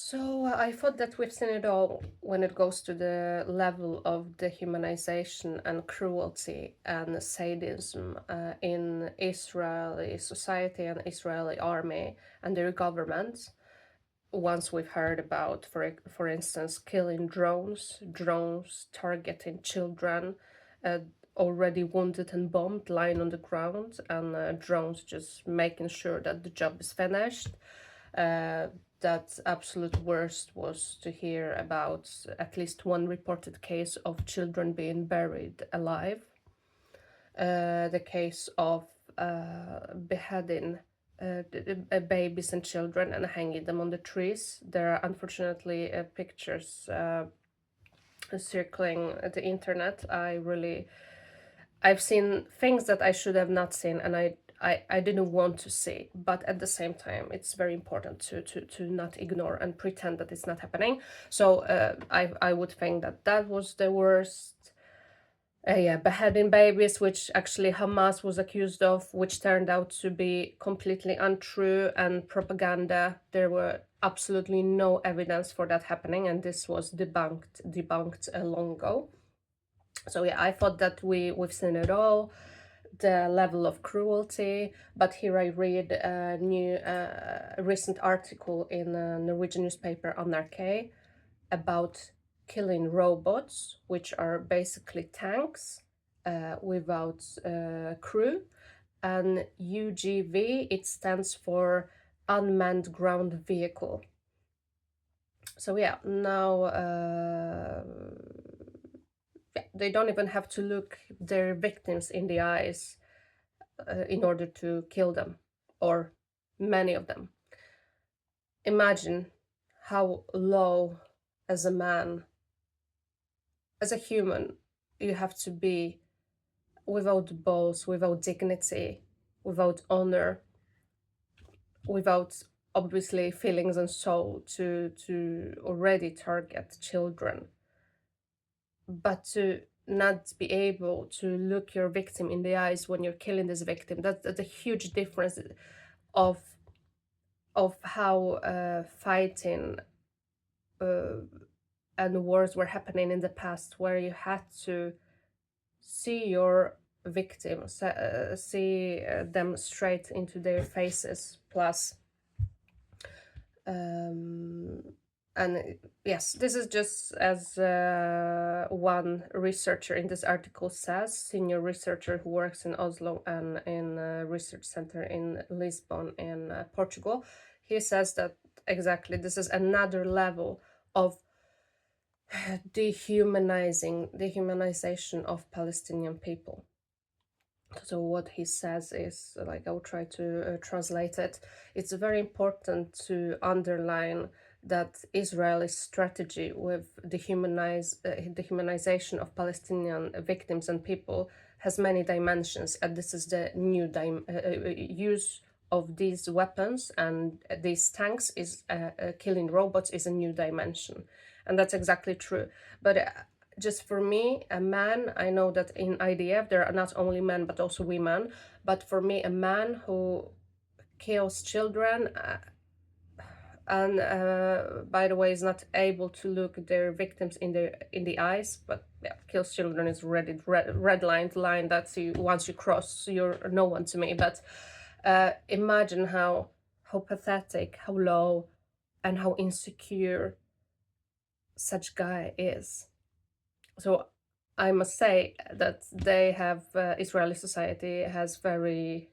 So I thought that we've seen it all when it goes to the level of dehumanization and cruelty and sadism in Israeli society and Israeli army and their government. Once we've heard about, for instance, killing drones targeting children, uh, already wounded and bombed, lying on the ground, and drones just making sure that the job is finished. Uh, that absolute worst was to hear about at least one reported case of children being buried alive. The case of beheading babies and children and hanging them on the trees. There are unfortunately pictures circling the internet. I've seen things that I should have not seen, and I didn't want to see. But at the same time, it's very important to not ignore and pretend that it's not happening. So I would think that that was the worst. Yeah, beheading babies, which actually Hamas was accused of, which turned out to be completely untrue and propaganda. There were absolutely no evidence for that happening, and this was debunked long ago. So yeah, I thought that we've seen it all, the level of cruelty. But here I read a new recent article in a Norwegian newspaper NRK about killing robots, which are basically tanks without crew. And UGV, it stands for unmanned ground vehicle. So yeah, now they don't even have to look their victims in the eyes in order to kill them, or many of them. Imagine how low as a man, as a human, you have to be without balls, without dignity, without honor, without obviously feelings and soul to already target children, but to not be able to look your victim in the eyes when you're killing this victim. That's a huge difference of how fighting and wars were happening in the past, where you had to see your victims, see them straight into their faces. Plus, um, and yes, this is just as one researcher in this article says, senior researcher who works in Oslo and in a research center in Lisbon in Portugal. He says that exactly this is another level of dehumanization of Palestinian people. So what he says is, like, I'll try to translate it. It's very important to underline that Israel's strategy with dehumanization of Palestinian victims and people has many dimensions, and this is the new use of these weapons and these tanks is killing robots is a new dimension, and that's exactly true. But just for me, a man, I know that in IDF there are not only men but also women, but for me, a man who kills children and by the way is not able to look their victims in the eyes, but yeah, kills children is red line that you, once you cross, you're no one to me. But imagine how pathetic, how low, and how insecure such guy is. So I must say that they have Israeli society has very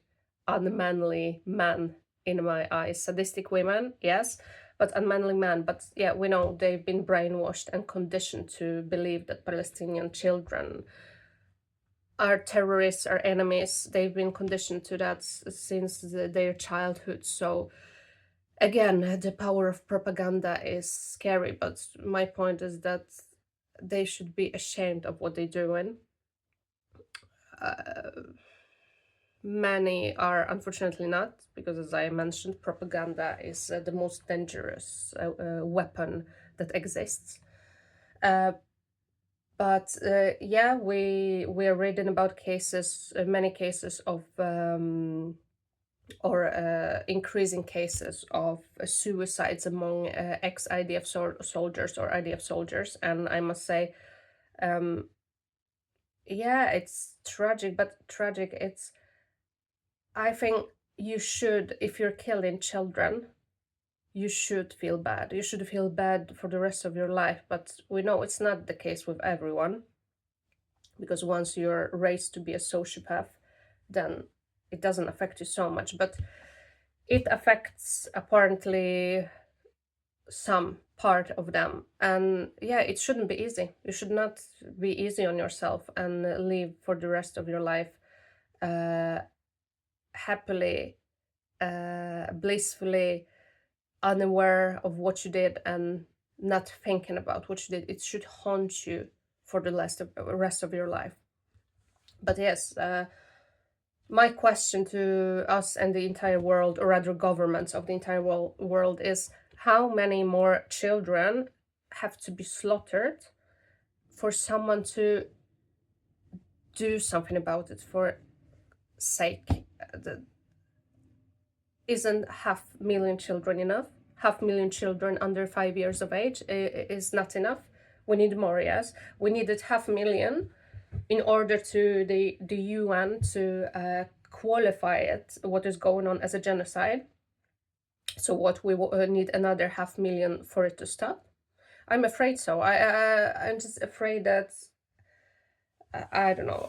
unmanly men in my eyes. Sadistic women, yes, but unmanly men. But yeah, we know they've been brainwashed and conditioned to believe that Palestinian children are terrorists, are enemies. They've been conditioned to that since their childhood. So again, the power of propaganda is scary. But my point is that they should be ashamed of what they're doing. Many are unfortunately not, because as I mentioned, propaganda is the most dangerous weapon that exists. But yeah, we are reading about cases, many cases of or increasing cases of suicides among ex-IDF soldiers or IDF soldiers. And I must say, yeah, it's tragic, but tragic, I think you should, if you're killing children, you should feel bad. You should feel bad for the rest of your life, but we know it's not the case with everyone, because once you're raised to be a sociopath, then it doesn't affect you so much. But it affects apparently some part of them, and yeah, it shouldn't be easy. You should not be easy on yourself and live for the rest of your life happily, blissfully, unaware of what you did and not thinking about what you did. It should haunt you for the rest of your life. But yes, my question to us and the entire world, or rather governments of the entire world, is how many more children have to be slaughtered for someone to do something about it, for sake? Isn't 500,000 children enough? 500,000 children under 5 years of age is not enough. We need more, yes. We needed 500,000 in order to the UN to qualify it, what is going on, as a genocide. So what, we need another 500,000 for it to stop? I'm afraid so. I'm just afraid that I don't know.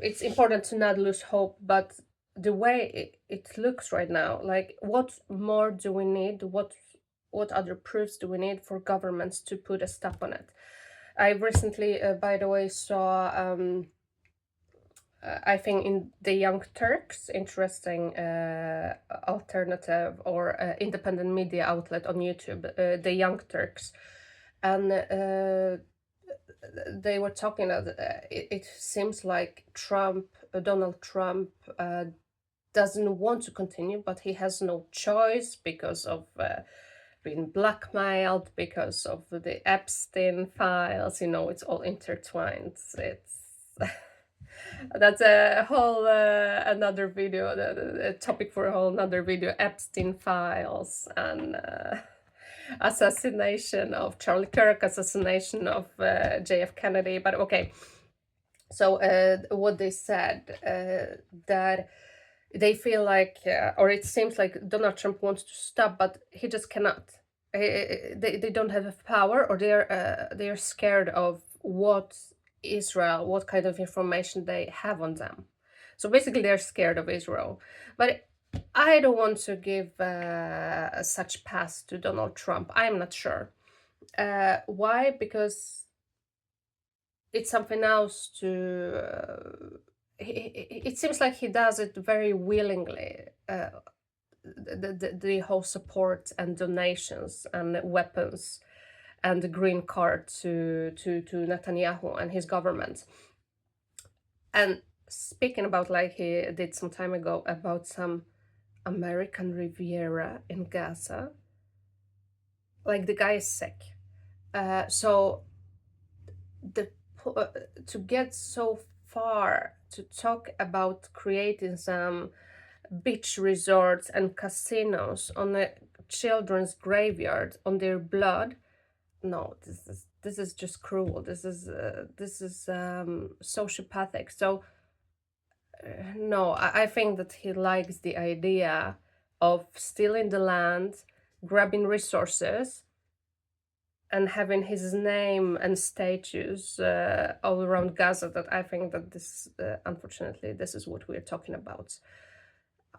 It's important to not lose hope, but the way it looks right now, like, what more do we need? What other proofs do we need for governments to put a stop on it? I recently, by the way, saw I think in the Young Turks, interesting alternative or independent media outlet on YouTube, the Young Turks, and they were talking that it seems like Donald Trump doesn't want to continue, but he has no choice because of being blackmailed, because of the Epstein files. It's all intertwined. It's that's a whole another video, a topic for a whole another video. Epstein files and assassination of Charlie Kirk, assassination of JF Kennedy. But okay, so what they said, that they feel like, or it seems like Donald Trump wants to stop, but he just cannot. They don't have power, or they are scared of what kind of information they have on them. So basically, they're scared of Israel. But I don't want to give such pass to Donald Trump. I'm not sure. Why? Because it's something else to. It seems like he does it very willingly. The whole support and donations and weapons and the green card to Netanyahu and his government. And speaking about, like he did some time ago, about some American Riviera in Gaza, like the guy is sick. So to get so far to talk about creating some beach resorts and casinos on a children's graveyard, on their blood, no, this is just cruel. This is sociopathic. So no, I think that he likes the idea of stealing the land, grabbing resources, and having his name and statues all around Gaza. That I think that this, unfortunately, this is what we're talking about.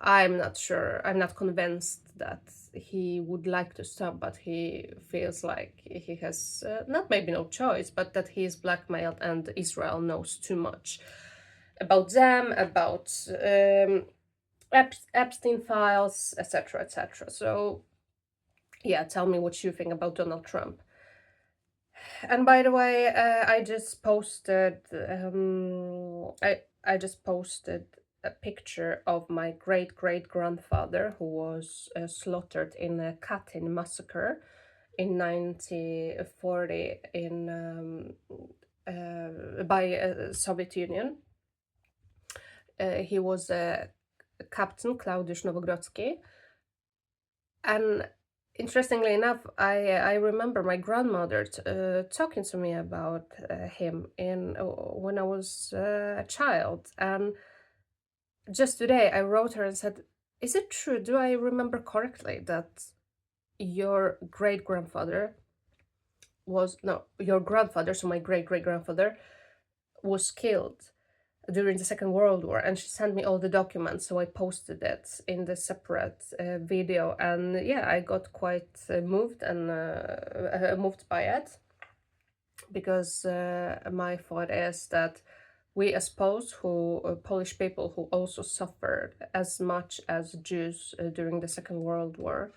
I'm not sure. I'm not convinced that he would like to stop, but he feels like he has not maybe no choice, but that he is blackmailed and Israel knows too much about them, about Epstein files, etc., etc. So, yeah, tell me what you think about Donald Trump. And by the way, I just posted. I just posted a picture of my great-great-grandfather who was slaughtered in a Katyn massacre in 1940 by Soviet Union. He was a Captain Claudius Nowogrodzki. And interestingly enough, I remember my grandmother talking to me about him when I was a child. And just today, I wrote her and said, "Is it true? Do I remember correctly that your great grandfather was no, your grandfather, so my great great grandfather, was killed during the Second World War?" And she sent me all the documents, so I posted it in the separate video. And yeah, I got quite moved and moved by it, because my thought is that we as Poles, Polish people who also suffered as much as Jews during the Second World War,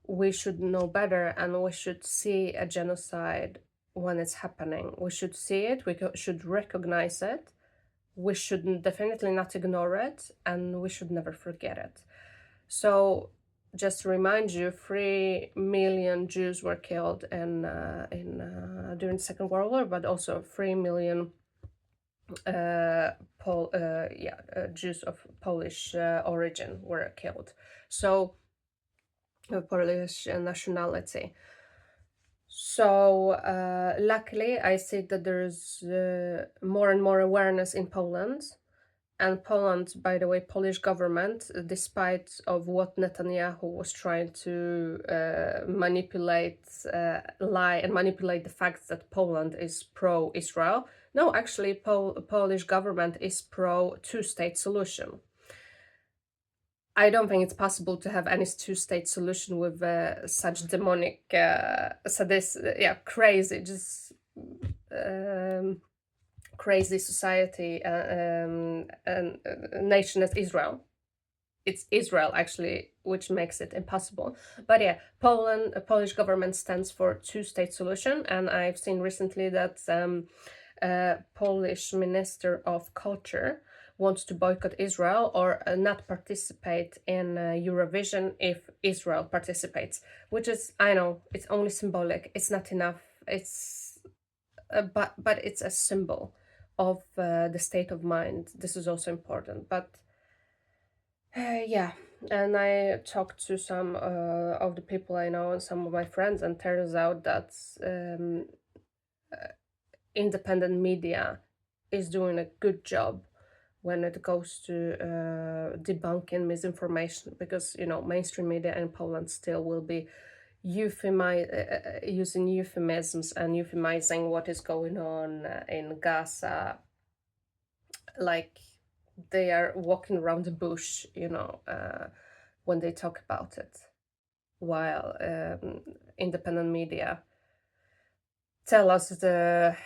we should know better, and we should see a genocide when it's happening. We should see it, should recognize it, we should definitely not ignore it, and we should never forget it. So, just to remind you, 3 million Jews were killed during the Second World War, but also 3 million Jews of Polish origin were killed. So, Polish nationality. So luckily, I see that there's more and more awareness in Poland. And Poland, by the way, Polish government, despite of what Netanyahu was trying to lie and manipulate the fact that Poland is pro-Israel. No, actually, Polish government is pro-two-state solution. I don't think it's possible to have any two-state solution with such demonic, crazy, just crazy society and nation as Israel. It's Israel actually, which makes it impossible. But yeah, Polish government stands for two-state solution, and I've seen recently that Polish Minister of Culture wants to boycott Israel or not participate in Eurovision if Israel participates, which is, I know, it's only symbolic. It's not enough. It's but it's a symbol of the state of mind. This is also important. But yeah, and I talked to some of the people I know and some of my friends, and turns out that independent media is doing a good job when it goes to debunking misinformation, because mainstream media in Poland still will be using euphemisms and euphemizing what is going on in Gaza, like they are walking around the bush, when they talk about it, while independent media tell us the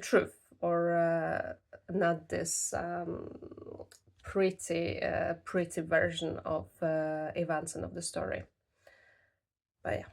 truth, or not this pretty version of events and of the story. But yeah.